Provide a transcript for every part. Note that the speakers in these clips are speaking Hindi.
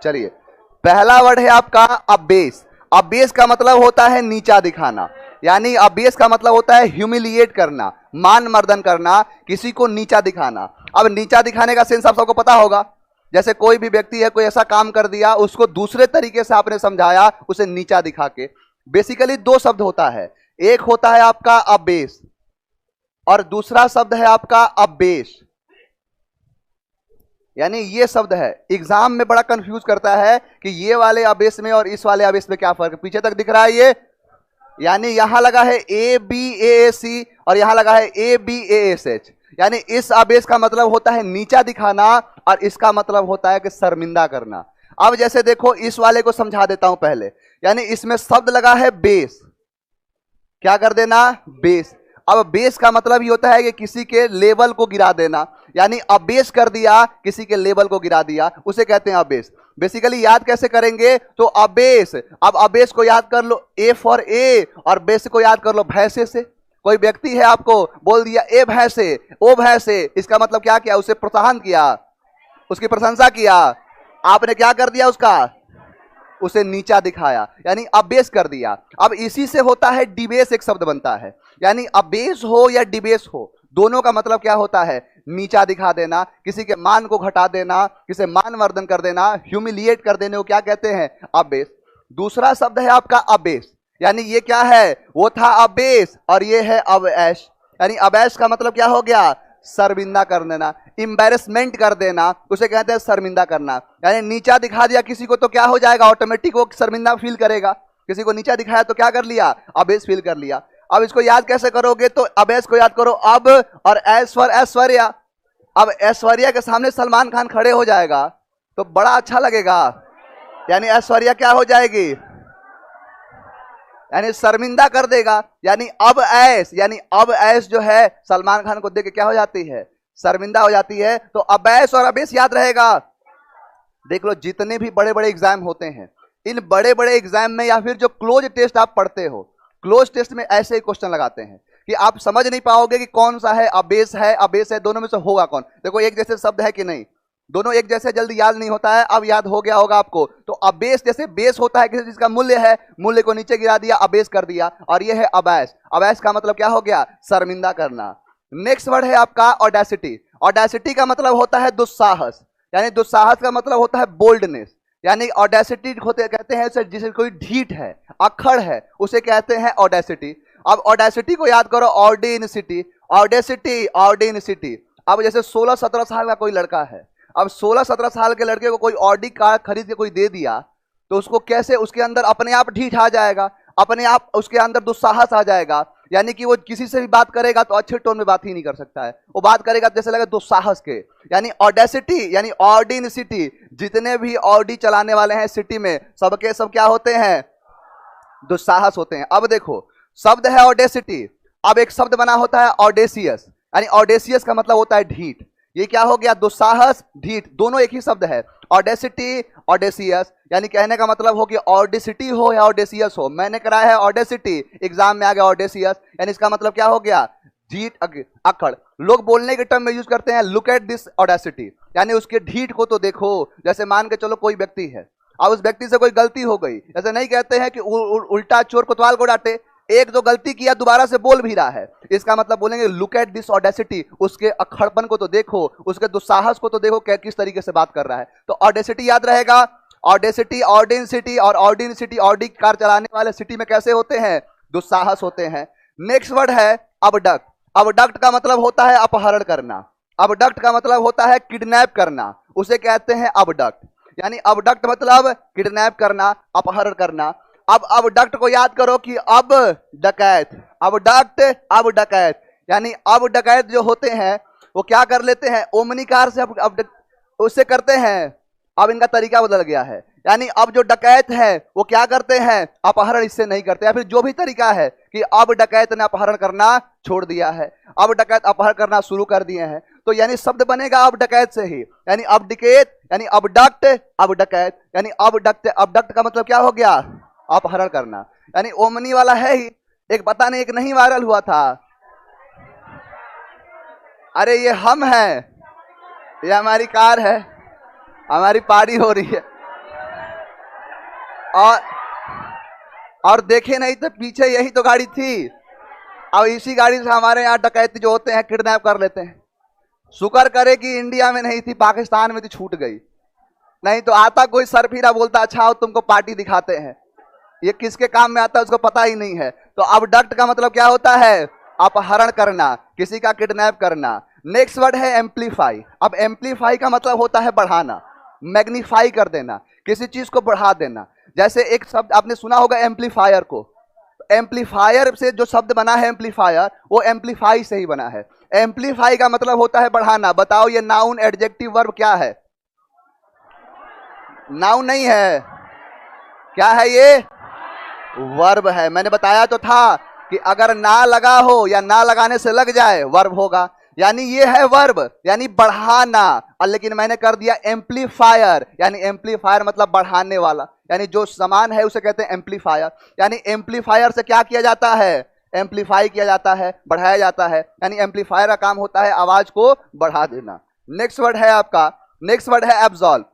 चलिए, पहला वर्ड है आपका अबेस। अबेस का मतलब होता है नीचा दिखाना, यानी अबेस का मतलब होता है ह्यूमिलिएट करना, मान मर्दन करना, किसी को नीचा दिखाना। अब नीचा दिखाने का सेंस आप सबको पता होगा, जैसे कोई भी व्यक्ति है, कोई ऐसा काम कर दिया, उसको दूसरे तरीके से आपने समझाया, उसे नीचा दिखा के। बेसिकली दो शब्द होता है, एक होता है आपका अबेस और दूसरा शब्द है आपका अबेस। यानी ये शब्द है, एग्जाम में बड़ा कंफ्यूज करता है कि ये वाले अबेस में और इस वाले अबेस में क्या फर्क है। पीछे तक दिख रहा है ये, यानी यहां लगा है ए बी ए सी और यहां लगा है A B A S H. यानी इस अबेस का मतलब होता है नीचा दिखाना और इसका मतलब होता है कि शर्मिंदा करना। अब जैसे देखो, इस वाले को समझा देता हूं पहले। यानी इसमें शब्द लगा है बेस, क्या कर देना, बेस। अब बेस का मतलब ये होता है कि किसी के लेवल को गिरा देना, यानी अबेस कर दिया, किसी के लेवल को गिरा दिया, उसे कहते हैं अबेस। बेसिकली याद कैसे करेंगे, तो अबेस, अब अबेस को याद कर लो ए फॉर ए और बेस को याद कर लो भैंसे से। कोई व्यक्ति है, आपको बोल दिया ए भैंसे, ओ भैंसे, इसका मतलब क्या किया, उसे प्रोत्साहन किया, उसकी प्रशंसा किया, आपने क्या कर दिया, उसका, उसे नीचा दिखाया, यानी अबेस कर दिया। अब इसी से होता है डिबेस, एक शब्द बनता है। यानी अबेस हो या डिबेस हो, दोनों का मतलब क्या होता है, नीचा दिखा देना, किसी के मान को घटा देना, किसी मान वर्धन कर देना, ह्यूमिलिएट कर देने को क्या कहते हैं, अबेस। दूसरा शब्द है आपका अबेस, यानी ये क्या है, वो था अबेस और ये है अबएश। यानी अबएश का मतलब क्या हो गया, शर्मिंदा कर देना, इंबैरेसमेंट कर देना, उसे कहते हैं शर्मिंदा करना। यानी नीचा दिखा दिया किसी को तो क्या हो जाएगा, ऑटोमेटिक वो शर्मिंदा फील करेगा। किसी को नीचा दिखाया तो क्या कर लिया, अबेस फील कर लिया। अब इसको याद कैसे करोगे, तो अबेस को याद करो अब और एस फॉर ऐश्वर्या। अब ऐश्वर्या के सामने सलमान खान खड़े हो जाएगा तो बड़ा अच्छा लगेगा, यानी ऐश्वर्या क्या हो जाएगी, यानी शर्मिंदा कर देगा। यानी अब ऐस, यानी अब ऐस जो है सलमान खान को देख के क्या हो जाती है, शर्मिंदा हो जाती है। तो अबैस और अबेस याद रहेगा। देख लो, जितने भी बड़े बड़े एग्जाम होते हैं, इन बड़े बड़े एग्जाम में या फिर जो क्लोज टेस्ट आप पढ़ते हो, क्लोज टेस्ट में ऐसे ही क्वेश्चन लगाते हैं कि आप समझ नहीं पाओगे कि कौन सा है अबेस है, अबेस है, दोनों में से होगा कौन। देखो एक जैसे शब्द है कि नहीं, दोनों एक जैसे जल्दी याद नहीं होता है। अब याद हो गया होगा आपको। तो अबेस, जैसे बेस होता है किसी चीज का मूल्य है, मूल्य को नीचे गिरा दिया, अबेस कर दिया, और ये है अबैस। अबैस का मतलब क्या हो गया, शर्मिंदा करना। नेक्स्ट वर्ड है आपका ऑडेसिटी। ऑडेसिटी का मतलब होता है दुस्साहस, यानी दुस्साहस का मतलब होता है बोल्डनेस। यानी ऑडेसिटी होते कहते हैं उसे, जिसे कोई ढीठ है, अखड़ है, उसे कहते हैं ऑडेसिटी। अब ऑडेसिटी को याद करो, ऑर्डिनसिटी, ऑडेसिटी, ऑर्डिनसिटी। अब जैसे 16-17 साल का कोई लड़का है, अब 16-17 साल के लड़के को कोई ऑडी कार खरीद के कोई दे दिया, तो उसको कैसे, उसके अंदर अपने आप ढीठ आ जाएगा, अपने आप उसके अंदर दुस्साहस आ जाएगा। यानी कि वो किसी से भी बात करेगा तो अच्छे टोन में बात ही नहीं कर सकता है, वो बात करेगा जैसे लगे दुस्साहस के। यानी ऑडेसिटी, यानी ऑर्डिनसिटी। जितने भी ऑडी चलाने वाले हैं सिटी में, सबके सब क्या होते हैं, दुस्साहस होते हैं। अब देखो, शब्द है ऑडेसिटी, अब एक शब्द बना होता है ऑडेसियस, यानी ऑडेसियस का मतलब होता है ढीठ। ये क्या हो गया, दुस्साहस, ढीठ, दोनों एक ही शब्द है, ऑडेसिटी, ऑडेसियस। यानी कहने का मतलब हो कि ऑडेसिटी हो या ऑडेसियस हो, मैंने कराया है ऑडेसिटी, एग्जाम में आ गया ऑडेसियस, यानी इसका मतलब क्या हो गया, ढीठ, अकड़। लोग बोलने के टर्म में यूज करते हैं लुक एट दिस ऑडेसिटी, यानी उसके ढीठ को तो देखो। जैसे मान के चलो कोई व्यक्ति है, अब उस व्यक्ति से कोई गलती हो गई, ऐसे नहीं कहते हैं कि उल्टा चोर कोतवाल को डांटे, एक जो गलती किया दोबारा से बोल भी रहा है, इसका मतलब बोलेंगे लुक एट दिस ऑडेसिटी, उसके अखड़पन को तो देखो, उसके दुस्साहस को तो देखो, किस तरीके से बात कर रहा है। तो ऑडेसिटी याद रहेगा। ऑडेसिटी, ऑर्डिनसिटी, और ऑर्डिनसिटी, ऑडी कार चलाने वाले सिटी में कैसे होते हैं, दुस्साहस होते हैं। नेक्स्ट वर्ड है अबडक्ट। अबडक्ट का मतलब होता है अपहरण करना, अबडक्ट का मतलब होता है किडनैप करना, उसे कहते हैं अबडक्ट। यानी अबडक्ट मतलब किडनैप करना, अपहरण करना। अब अबडक्ट को याद करो कि अब डकैत, अबडक्ट, अब डकैत। यानी अब डकैत जो होते हैं वो क्या कर लेते हैं, ओमनी कार से अब उससे करते हैं, अब इनका तरीका बदल गया है। यानी अब जो डकैत है वो क्या करते हैं, अपहरण इससे नहीं करते, या फिर जो भी तरीका है कि अब डकैत ने अपहरण करना छोड़ दिया है, अब डकैत अपहरण करना शुरू कर दिए हैं। तो यानी शब्द बनेगा अब डकैत से ही, यानी अब डकैत, यानी अबडक्ट, अब डकैत, यानी अबडक्ट। अबडक्ट का मतलब क्या हो गया, अपहरण करना। यानी ओमनी वाला है ही एक, पता नहीं एक नहीं वायरल हुआ था, अरे ये हम हैं, ये हमारी कार है, हमारी पार्टी हो रही है, और और देखे नहीं तो पीछे यही तो गाड़ी थी। अब इसी गाड़ी से हमारे यहाँ डकैती जो होते हैं किडनैप कर लेते हैं। शुक्र करे कि इंडिया में नहीं थी, पाकिस्तान में तो छूट गई, नहीं तो आता कोई सरफिरा बोलता अच्छा आओ तुमको पार्टी दिखाते हैं। ये किसके काम में आता है उसको पता ही नहीं है। तो अबडक्ट का मतलब क्या होता है? अपहरण करना, किसी का किडनैप करना। नेक्स्ट वर्ड है एम्पलीफाई। अब एम्पलीफाई का मतलब होता है बढ़ाना, मैग्नीफाई कर देना, किसी चीज को बढ़ा देना। जैसे एक शब्द आपने सुना होगा एम्पलीफायर को। एम्पलीफायर से जो शब्द बना है एम्पलीफायर, वो एम्पलीफाई से ही बना है। एम्पलीफाई का मतलब होता है बढ़ाना। बताओ ये नाउन एडजेक्टिव वर्ब क्या है? नाउन नहीं है, क्या है ये? वर्ब है। मैंने बताया तो था कि अगर ना लगा हो या ना लगाने से लग जाए वर्ब होगा, यानी ये है वर्ब, यानी बढ़ाना। और लेकिन मैंने कर दिया एम्पलीफायर, यानी एम्पलीफायर मतलब बढ़ाने वाला, यानी जो समान है उसे कहते हैं एम्पलीफायर। यानी एम्पलीफायर से क्या किया जाता है? एम्पलीफाई किया जाता है, बढ़ाया जाता है। यानी एम्पलीफायर का काम होता है आवाज को बढ़ा देना। नेक्स्ट वर्ड है आपका, नेक्स्ट वर्ड है एब्सॉल्व।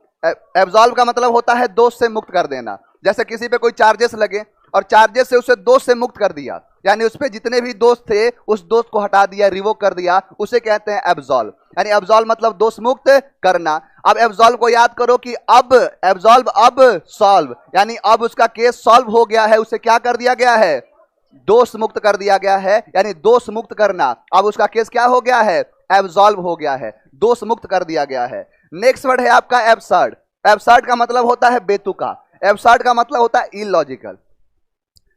एब्सॉल्व का मतलब होता है दोष से मुक्त कर देना। जैसे किसी पे कोई चार्जेस लगे और चार्जेस से उसे दोष से मुक्त कर दिया, यानी उस पे जितने भी दोष थे उस दोष को हटा दिया, रिवोक कर दिया, उसे कहते हैं एब्सॉल्व। यानी एब्सॉल्व मतलब दोष मुक्त करना। अब एब्सॉल्व को याद करो कि अब एब्सॉल्व अब सॉल्व, यानी अब उसका केस सॉल्व हो गया है, उसे क्या कर दिया गया है? दोष मुक्त कर दिया गया है, यानी दोष मुक्त करना। अब उसका केस क्या हो गया है? एब्सॉल्व हो गया है, दोष मुक्त कर दिया गया है। नेक्स्ट वर्ड है आपका एब्सर्ड। एब्सर्ड का मतलब होता है बेतुका। एब्सर्ड का मतलब होता है इलॉजिकल।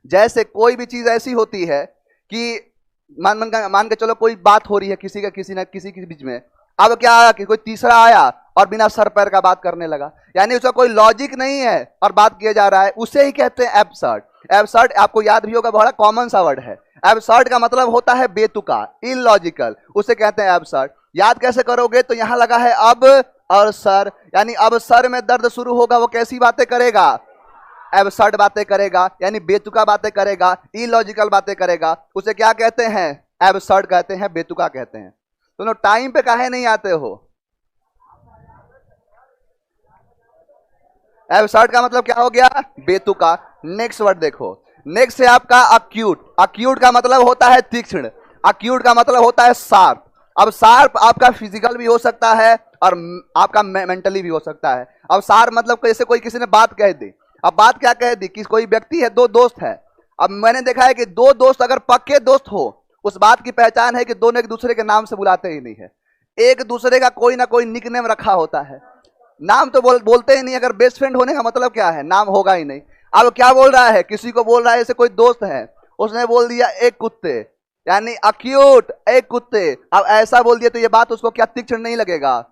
जैसे कोई भी चीज ऐसी होती है कि मान के चलो कोई बात हो रही है किसी का किसी के बीच में, अब क्या आया कि कोई तीसरा आया और बिना सर पैर का बात करने लगा, यानी उसका कोई लॉजिक नहीं है और बात किया जा रहा है, उसे ही कहते हैं एब्सर्ड। एब्सर्ड आपको याद भी होगा, बड़ा कॉमन सा वर्ड है। एब्सर्ड का मतलब होता है बेतुका, इलॉजिकल, उसे कहते हैं एब्सर्ड। याद कैसे करोगे? तो यहां लगा है अब और सर, यानी अब सर में दर्द शुरू होगा, वो कैसी बातें करेगा? एब्सर्ड बातें करेगा, यानी बेतुका बातें करेगा, इलॉजिकल बातें करेगा, उसे क्या कहते हैं? एब्सर्ड कहते हैं, बेतुका कहते हैं। दोनों टाइम पे काहे नहीं आते हो? एब्सर्ड का मतलब क्या हो गया? बेतुका। नेक्स्ट वर्ड देखो, नेक्स्ट है आपका अक्यूट। अक्यूट का मतलब होता है तीक्ष्ण, अक्यूट का मतलब होता है शार्प। अब शार्प आपका फिजिकल भी हो सकता है और आपका मेंटली भी हो सकता है। अब शार्प मतलब जैसे कोई किसी ने बात कह दी, अब बात क्या कह दी कि कोई व्यक्ति है, दो दोस्त है। अब मैंने देखा है कि दो दोस्त अगर पक्के दोस्त हो, उस बात की पहचान है कि दोनों एक दूसरे के नाम से बुलाते ही नहीं है, एक दूसरे का कोई ना कोई निकनेम रखा होता है, नाम तो बोलते ही नहीं। अगर बेस्ट फ्रेंड होने का मतलब क्या है? नाम होगा ही नहीं। अब क्या बोल रहा है? किसी को बोल रहा है, जैसे कोई दोस्त है, उसने बोल दिया एक कुत्ते, यानी अक्यूट, एक कुत्ते। अब ऐसा बोल दिया तो ये बात उसको क्या तीक्ष्ण नहीं लगेगा?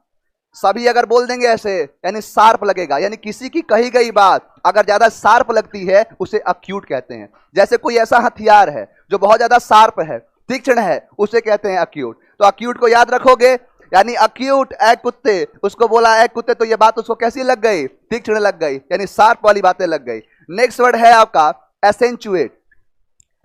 सभी अगर बोल देंगे ऐसे, यानी शार्प लगेगा। यानी किसी की कही गई बात अगर ज्यादा शार्प लगती है उसे अक्यूट कहते हैं। जैसे कोई ऐसा हथियार है जो बहुत ज्यादा शार्प है, तीक्ष्ण है, उसे कहते हैं अक्यूट। तो अक्यूट को याद रखोगे, यानी अक्यूट एक कुत्ते, उसको बोला एक कुत्ते, तो ये बात उसको कैसी लग गई? तीक्ष्ण लग गई, यानी शार्प वाली बातें लग गई। नेक्स्ट वर्ड है आपका एसेंचुएट।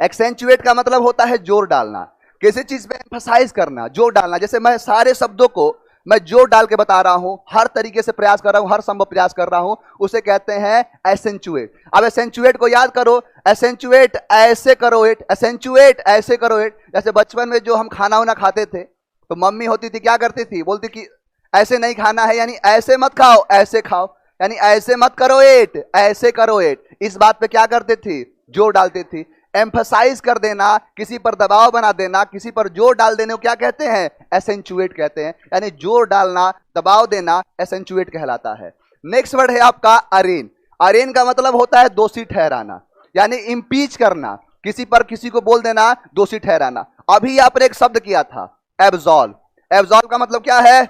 एक्सेंचुएट का मतलब होता है जोर डालना, किसी चीज पे एम्फसाइज करना, जोर डालना। जैसे मैं सारे शब्दों को मैं जोर डाल के बता रहा हूं, हर तरीके से प्रयास कर रहा हूं, हर संभव प्रयास कर रहा हूं, उसे कहते हैं एसेंचुएट। अब एसेंचुएट को याद करो, एसेंचुएट ऐसे करो इट, एसेंचुएट ऐसे करो इट। जैसे बचपन में जो हम खाना वाना खाते थे तो मम्मी होती थी, क्या करती थी? बोलती कि ऐसे नहीं खाना है, यानी ऐसे मत खाओ, ऐसे खाओ, यानी ऐसे मत करो इट, ऐसे करो इट। इस बात पे क्या करते थे? जोर डालते थे। एम्फसाइज कर देना, किसी पर दबाव बना देना, किसी पर जोर डाल देने को क्या कहते हैं? एसेंचुएट कहते हैं। यानी जोर डालना, दबाव देना, एसेंचुएट कहलाता है। नेक्स्ट वर्ड है आपका अरेन। अरेन का मतलब होता है दोषी ठहराना, यानी इम्पीच करना, किसी पर किसी को बोल देना, दोषी ठहराना। अभी आपने एक शब्द किया था एब्सॉल्व। एब्सॉल्व का मतलब क्या है?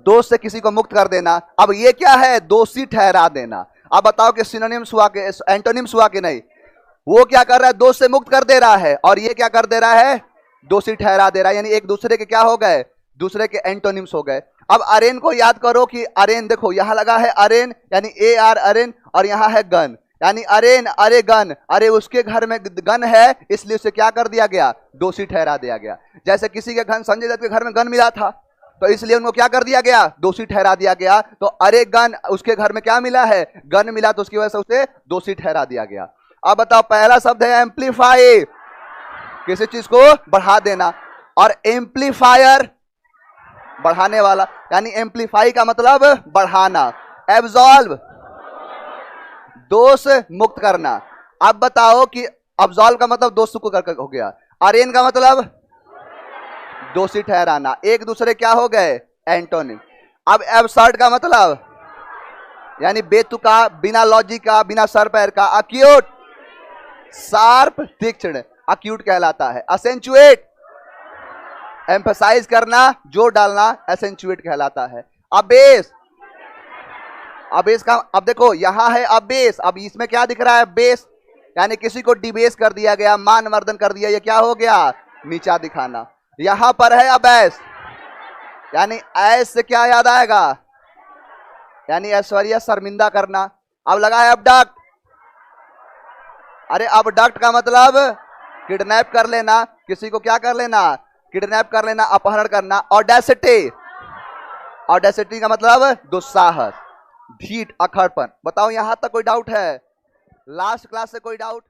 दोष से किसी को मुक्त कर देना। अब ये क्या है? दोषी ठहरा देना। अब बताओ कि सिनोनिम्स हुआ के एंटोनिम्स हुआ कि नहीं? वो क्या कर रहा है? दोष से मुक्त कर दे रहा है, और ये क्या कर दे रहा है? दोषी ठहरा दे रहा है। यानी एक दूसरे के क्या हो गए? दूसरे के एंटोनिम्स हो गए। अब अरेन को याद करो कि अरेन, देखो यहां लगा है अरेन, यानी AR अरेन, और यहां है गन, यानी अरेन, अरे गन, अरे उसके घर में गन है, इसलिए उसे क्या कर दिया गया? दोषी ठहरा दिया गया। जैसे किसी के घर, संजय दत्त के घर में गन मिला था, तो इसलिए उनको क्या कर दिया गया, दोषी ठहरा दिया गया। तो अरे गन, उसके घर में क्या मिला है, गन मिला, तो उसकी वजह से उसे दोषी ठहरा दिया गया। अब बताओ, पहला शब्द है एम्पलीफाई, किसी चीज को बढ़ा देना, और एम्पलीफायर बढ़ाने वाला, यानी एम्पलीफाई का मतलब बढ़ाना। एब्सॉल्व दोष मुक्त करना। अब बताओ कि अब्सॉल्व का मतलब दोष को कर हो गया, अरेन का मतलब दोषी ठहराना। एक दूसरे क्या हो गए, एंटोनिम। अब एब्सर्ड का मतलब यानी बेतुका, बिना लॉजिक का, बिना सर पैर का। अक्यूट शार्प, तीक्ष्ण, अक्यूट कहलाता है। असेंचुएट एम्फसाइज करना, जोर डालना, एसेंचुएट कहलाता है। अबेस, अबेस का, अब देखो यहां है अबेस, अब इसमें क्या दिख रहा है, बेस, यानी किसी को डिबेस कर दिया गया, मान मर्दन कर दिया, ये क्या हो गया, नीचा दिखाना। यहां पर है अबैस, यानी ऐस से क्या याद आएगा, यानी ऐश्वर्या शर्मिंदा करना। अब लगा है अबडक्ट, अरे अबडक्ट का मतलब किडनैप कर लेना, किसी को क्या कर लेना, किडनैप कर लेना, अपहरण करना। ऑडेसिटी, ऑडेसिटी का मतलब दुस्साहस, ढीठ, अखड़पन। बताओ यहां तक कोई डाउट है, लास्ट क्लास से कोई डाउट?